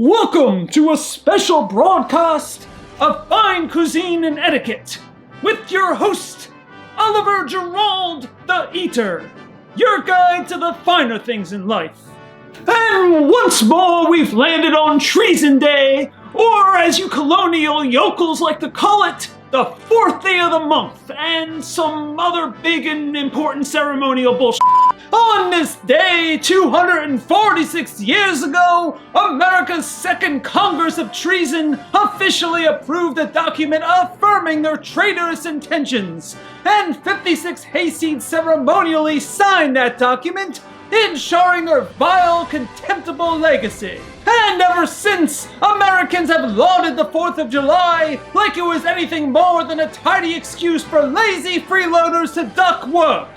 Welcome to a special broadcast of Fine Cuisine and Etiquette with your host, Oliver Gerald the Eater, your guide to the finer things in life. And once more we've landed on Treason Day, or as you colonial yokels like to call it, the fourth day of the month, and some other big and important ceremonial bullshit. On this day, 246 years ago, America's Second Congress of Treason officially approved a document affirming their traitorous intentions, and 56 hayseeds ceremonially signed that document, ensuring their vile, contemptible legacy. And ever since, Americans have lauded the 4th of July like it was anything more than a tidy excuse for lazy freeloaders to duck work.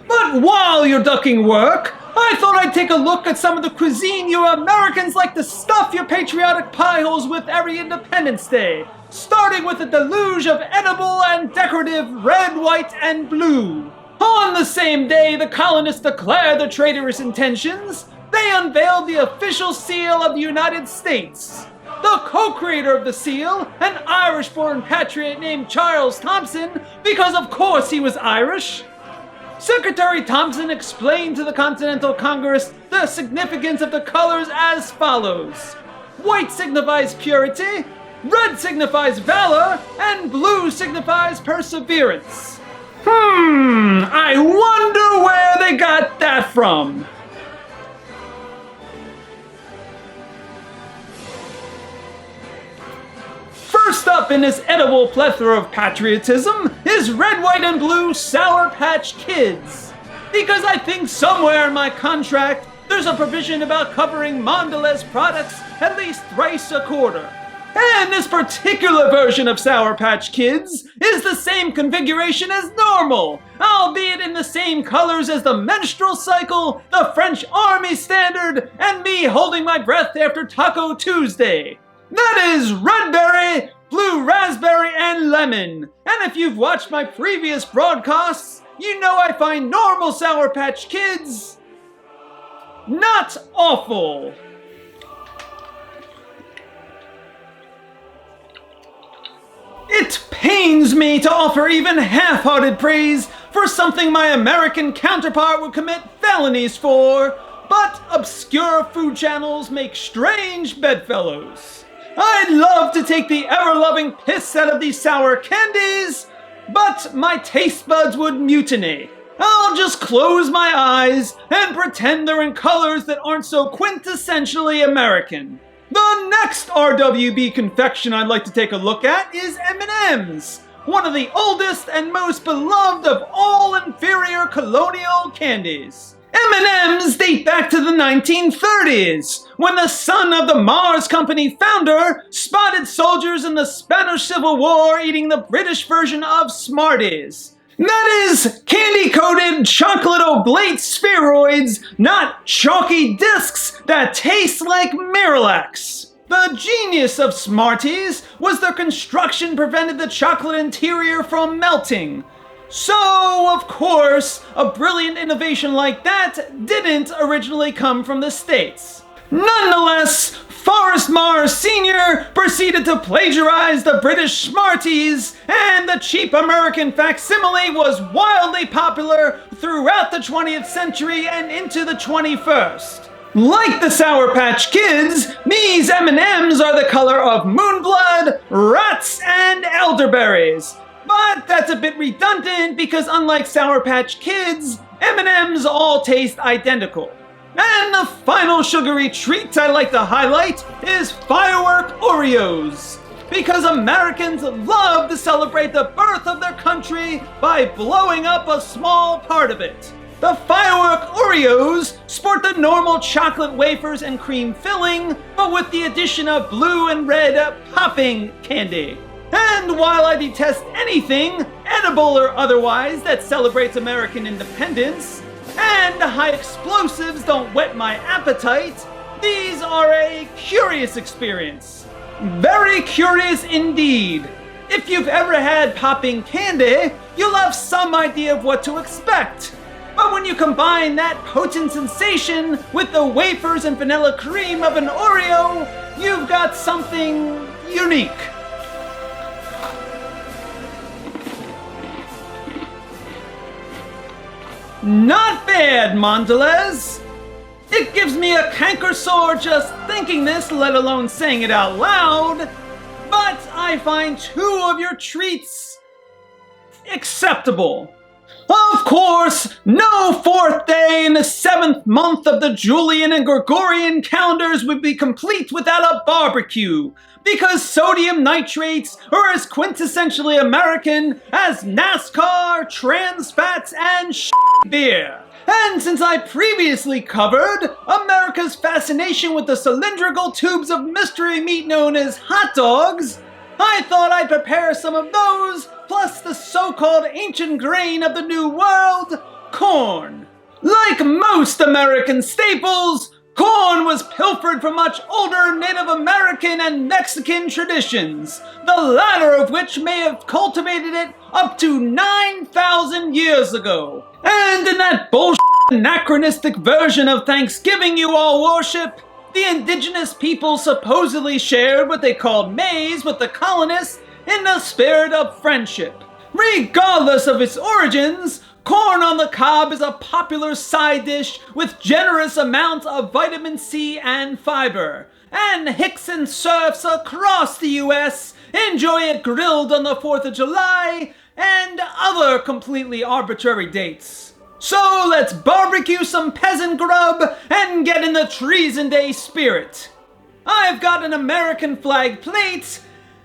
But while you're ducking work, I thought I'd take a look at some of the cuisine you Americans like to stuff your patriotic pie holes with every Independence Day, starting with a deluge of edible and decorative red, white, and blue. On the same day the colonists declared their traitorous intentions, they unveiled the official seal of the United States. The co-creator of the seal, an Irish-born patriot named Charles Thompson, because of course he was Irish. Secretary Thompson explained to the Continental Congress the significance of the colors as follows. White signifies purity, red signifies valor, and blue signifies perseverance. I wonder where they got that from. First up in this edible plethora of patriotism is red, white, and blue Sour Patch Kids. Because I think somewhere in my contract there's a provision about covering Mondelez products at least thrice a quarter. And this particular version of Sour Patch Kids is the same configuration as normal, albeit in the same colors as the menstrual cycle, the French Army standard, and me holding my breath after Taco Tuesday. That is red berry, blue raspberry, and lemon. And if you've watched my previous broadcasts, you know I find normal Sour Patch Kids not awful. It pains me to offer even half-hearted praise for something my American counterpart would commit felonies for, but obscure food channels make strange bedfellows. I'd love to take the ever-loving piss out of these sour candies, but my taste buds would mutiny. I'll just close my eyes and pretend they're in colors that aren't so quintessentially American. The next RWB confection I'd like to take a look at is M&M's, one of the oldest and most beloved of all inferior colonial candies. M&M's date back to the 1930s, when the son of the Mars Company founder spotted soldiers in the Spanish Civil War eating the British version of Smarties. That is, candy-coated chocolate oblate spheroids, not chalky discs that taste like Miralax. The genius of Smarties was their construction prevented the chocolate interior from melting. So, of course, a brilliant innovation like that didn't originally come from the States. Nonetheless, Forrest Mars Sr. proceeded to plagiarize the British Smarties, and the cheap American facsimile was wildly popular throughout the 20th century and into the 21st. Like the Sour Patch Kids, these M&Ms are the color of moonblood, rats, and elderberries. But that's a bit redundant because unlike Sour Patch Kids, M&Ms all taste identical. And the final sugary treat I like to highlight is firework Oreos. Because Americans love to celebrate the birth of their country by blowing up a small part of it. The firework Oreos sport the normal chocolate wafers and cream filling, but with the addition of blue and red popping candy. And while I detest anything, edible or otherwise, that celebrates American independence, and high explosives don't whet my appetite, these are a curious experience. Very curious indeed. If you've ever had popping candy, you'll have some idea of what to expect. But when you combine that potent sensation with the wafers and vanilla cream of an Oreo, you've got something unique. Not bad, Mondelez. It gives me a canker sore just thinking this, let alone saying it out loud. But I find 2 of your treats acceptable. Of course, no 4th day in the 7th month of the Julian and Gregorian calendars would be complete without a barbecue, because sodium nitrates are as quintessentially American as NASCAR, trans fats, and beer. And since I previously covered America's fascination with the cylindrical tubes of mystery meat known as hot dogs, I thought I'd prepare some of those, plus the so-called ancient grain of the New World, corn. Like most American staples, corn was pilfered from much older Native American and Mexican traditions, the latter of which may have cultivated it up to 9,000 years ago. And in that bullshit anachronistic version of Thanksgiving you all worship, the indigenous people supposedly shared what they called maize with the colonists in the spirit of friendship. Regardless of its origins, corn on the cob is a popular side dish with generous amounts of vitamin C and fiber, and hicks and serfs across the US enjoy it grilled on the 4th of July and other completely arbitrary dates. So let's barbecue some peasant grub and get in the Treason Day spirit. I've got an American flag plate,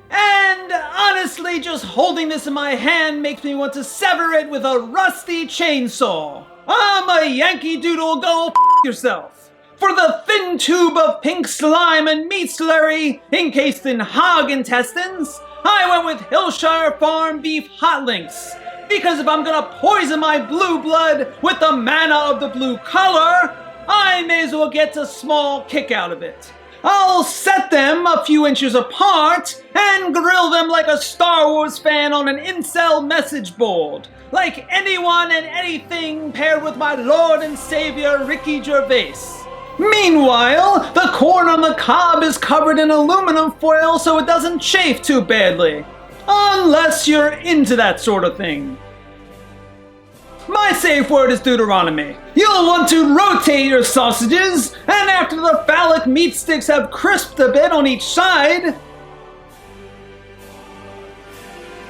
and honestly, just holding this in my hand makes me want to sever it with a rusty chainsaw. I'm a Yankee Doodle, go f*** yourself. For the thin tube of pink slime and meat slurry encased in hog intestines, I went with Hillshire Farm beef hot links. Because if I'm gonna poison my blue blood with the mana of the blue color, I may as well get a small kick out of it. I'll set them a few inches apart and grill them like a Star Wars fan on an incel message board, like anyone and anything paired with my Lord and Savior Ricky Gervais. Meanwhile, the corn on the cob is covered in aluminum foil so it doesn't chafe too badly. Unless you're into that sort of thing. My safe word is Deuteronomy. You'll want to rotate your sausages, and after the phallic meat sticks have crisped a bit on each side,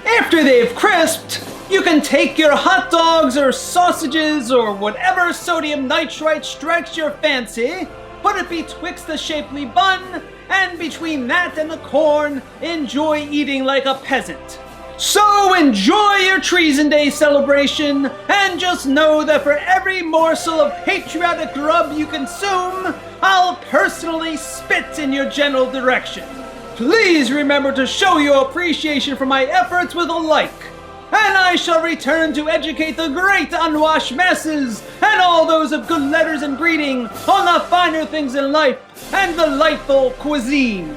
after they've crisped, you can take your hot dogs or sausages or whatever sodium nitrite strikes your fancy, put it betwixt the shapely bun, and between that and the corn, enjoy eating like a peasant. So enjoy your Treason Day celebration, and just know that for every morsel of patriotic grub you consume, I'll personally spit in your general direction. Please remember to show your appreciation for my efforts with a like, and I shall return to educate the great unwashed masses and all those of good letters and breeding on the finer things in life and delightful cuisine.